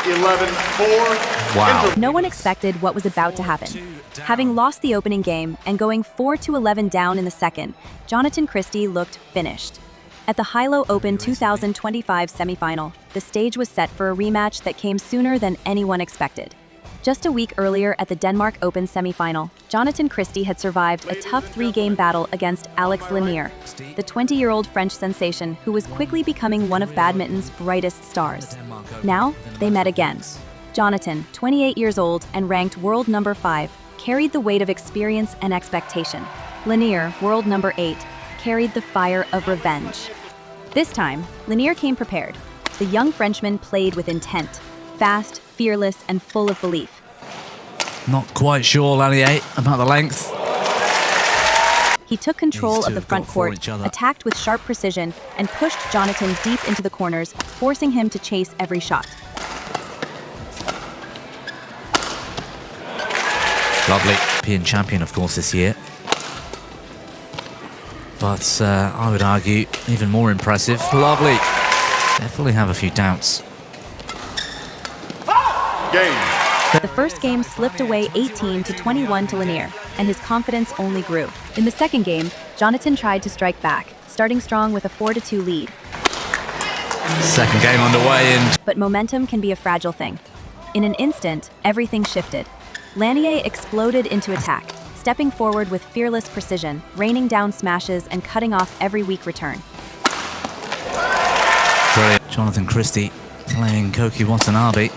11-4. Wow. No one expected what was about to happen. Having lost the opening game and going 4-11 down in the second, Jonatan Christie looked finished. At the Hilo Open 2025 semifinal, the stage was set for a rematch that came sooner than anyone expected. Just a week earlier at the Denmark Open semifinal, Jonatan Christie had survived a tough 3-game battle against Alex Lanier, the 20-year-old French sensation who was quickly becoming one of badminton's brightest stars. Now, they met again. Jonatan, 28 years old and ranked world number 5, carried the weight of experience and expectation. Lanier, world number 8, carried the fire of revenge. This time, Lanier came prepared. The young Frenchman played with intent, fast, fearless, and full of belief. Not quite sure, Lanier, about the length. He took control of the front court, attacked with sharp precision, and pushed Jonatan deep into the corners, forcing him to chase every shot. Lovely. European champion, of course, this year. But I would argue even more impressive. Lovely. Definitely have a few doubts. Game. The first game slipped away 18-21 to Lanier, and his confidence only grew. In the second game, Jonatan tried to strike back, starting strong with a 4-2 lead. Second game underway, and But momentum can be a fragile thing. In an instant, everything shifted. Lanier exploded into attack, stepping forward with fearless precision, raining down smashes and cutting off every weak return. brilliant. Jonatan Christie playing Koki Watanabe.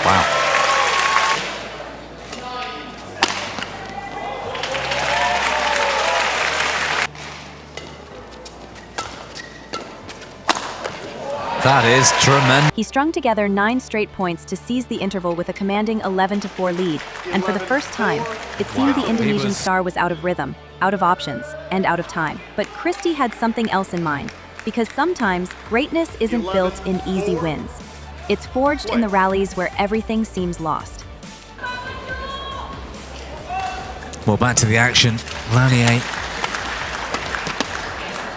Wow. That is tremendous. He strung together 9 straight points to seize the interval with a commanding 11-4 lead, and for the first time, it seemed the Indonesian star was out of rhythm, out of options, and out of time. But Christie had something else in mind, because sometimes greatness isn't built in easy wins. It's forged in the rallies where everything seems lost. Well, back to the action. Lanier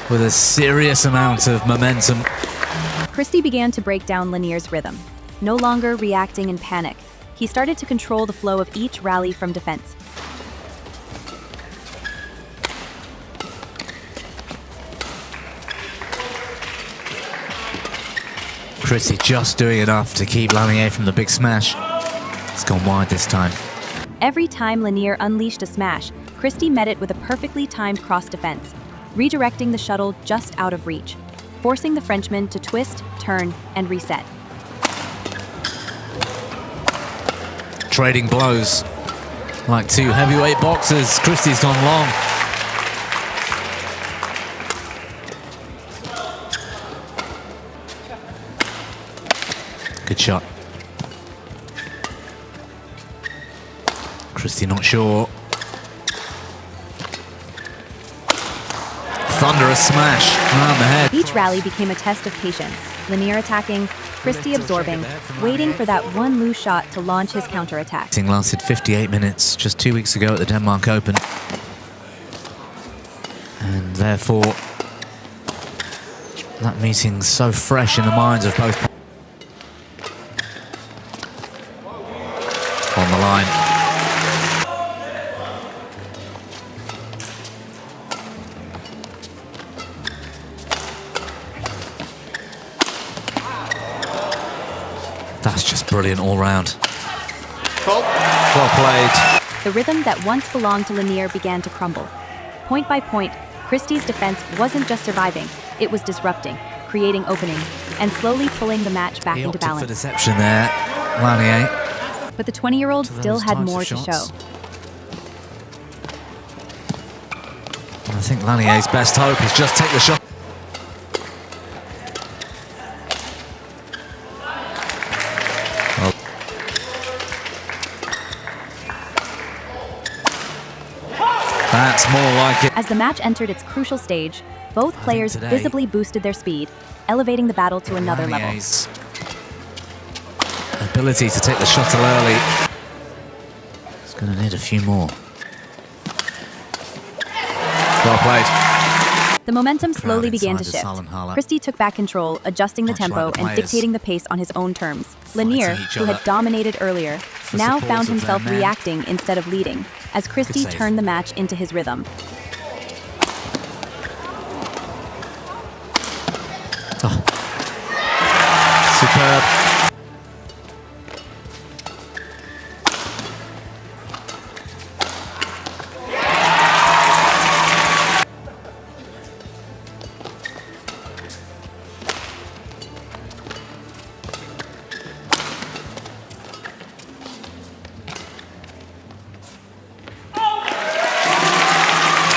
with a serious amount of momentum. Christie began to break down Lanier's rhythm. No longer reacting in panic, he started to control the flow of each rally from defense. Christie just doing enough to keep Lanier from the big smash. It's gone wide this time. Every time Lanier unleashed a smash, Christie met it with a perfectly timed cross defense, redirecting the shuttle just out of reach, forcing the Frenchman to twist, turn, and reset. Trading blows like two heavyweight boxers. Christie's gone long. Good shot. Christie not sure. Thunderous smash around the head. Each rally became a test of patience. Lanier attacking, Christie absorbing, waiting for that one loose shot to launch his counterattack. It lasted 58 minutes just 2 weeks ago at the Denmark Open. And therefore, that meeting's so fresh in the minds of both. On the line. That's just brilliant all round. Well played. The rhythm that once belonged to Lanier began to crumble. Point by point, Christie's defense wasn't just surviving, it was disrupting, creating openings, and slowly pulling the match back into balance. For deception there, Lanier. But the 20-year-old still had more to show. I think Lanier's best hope is just take the shot. Well, that's more like it. As the match entered its crucial stage, both players visibly boosted their speed, elevating the battle to another level. Ability to take the shuttle early. It's going to need a few more. Well played. The momentum slowly Crowd began to inside the shift. Sullenhalle. Christie took back control, adjusting the Much like tempo the and players dictating the pace on his own terms. Lanier, each who other had dominated earlier, now support found of their himself men. reacting instead of leading, as Christie save. turned the match into his rhythm. Superb.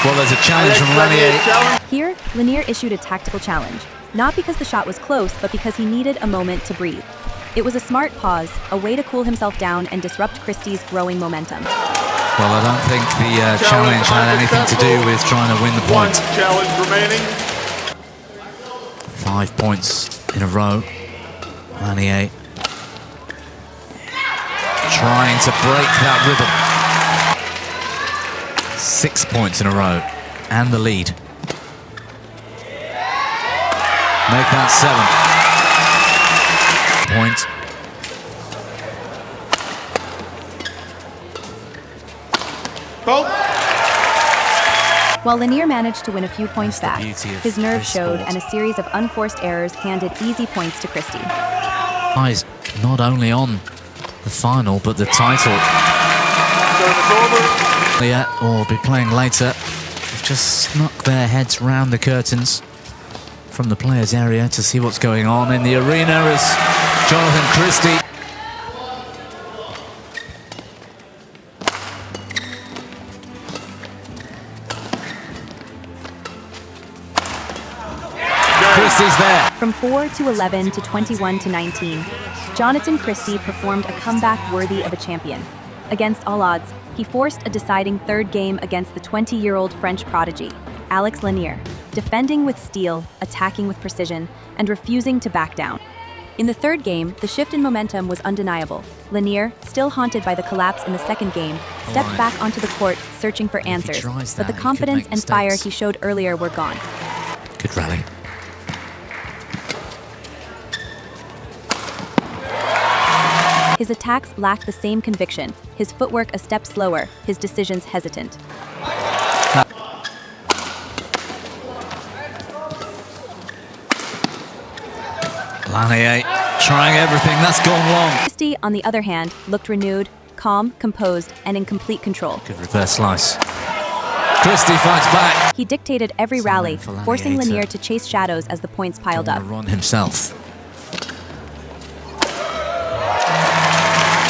Well, there's a challenge from Lanier. Here, Lanier issued a tactical challenge, not because the shot was close, but because he needed a moment to breathe. It was a smart pause, a way to cool himself down and disrupt Christie's growing momentum. Well, I don't think the challenge had anything to do with trying to win the One point. challenge remaining. 5 points in a row. Lanier trying to break that rhythm. 6 points in a row and the lead. Make that 7. Point. Both. While Lanier managed to win a few points That's back, the beauty of his nerve this showed sport. and a series of unforced errors handed easy points to Christie. Eyes not only on the final, but the title. Service over. Yeah, or be playing later. They've just snuck their heads round the curtains from the players' area to see what's going on in the arena as Jonatan Christie Christie's there. From 4 to 11 to 21 to 19, Jonatan Christie performed a comeback worthy of a champion. Against all odds, he forced a deciding third game against the 20-year-old French prodigy, Alex Lanier, defending with steel, attacking with precision, and refusing to back down. In the third game, the shift in momentum was undeniable. Lanier, still haunted by the collapse in the second game, stepped Right. back onto the court searching for answers, tries but that, the he could confidence make and fire mistakes. he showed earlier were gone. Good rally. His attacks lacked the same conviction, his footwork a step slower, his decisions hesitant. Lanier trying everything, that's gone wrong. Christie, on the other hand, looked renewed, calm, composed, and in complete control. Good reverse slice. Christie fights back. He dictated every Something rally, for Lanier forcing to- Lanier to chase shadows as the points piled up. Run himself.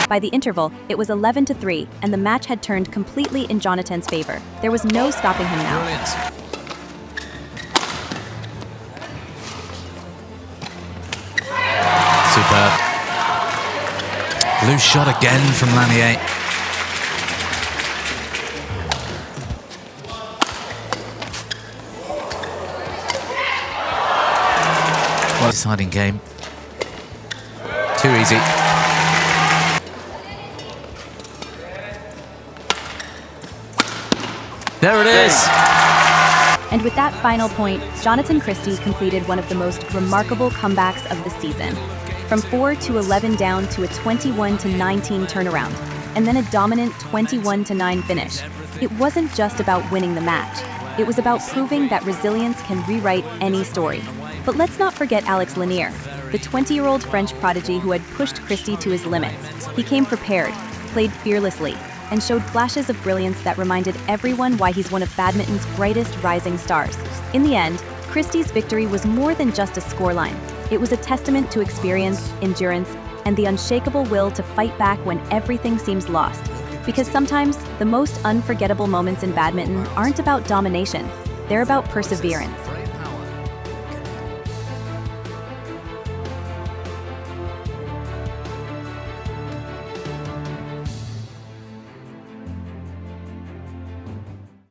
By the interval, it was 11-3, and the match had turned completely in Jonatan's favor. There was no stopping him now. Brilliant. Superb. Loose shot again from Lanier. Well, deciding game. Too easy. There it is. And with that final point, Jonatan Christie completed one of the most remarkable comebacks of the season. From 4 to 11 down to a 21 to 19 turnaround, and then a dominant 21 to 9 finish. It wasn't just about winning the match. It was about proving that resilience can rewrite any story. But let's not forget Alex Lanier, the 20-year-old French prodigy who had pushed Christie to his limits. He came prepared, played fearlessly, and showed flashes of brilliance that reminded everyone why he's one of badminton's brightest rising stars. In the end, Christie's victory was more than just a scoreline. It was a testament to experience, endurance, and the unshakable will to fight back when everything seems lost. Because sometimes, the most unforgettable moments in badminton aren't about domination, they're about perseverance.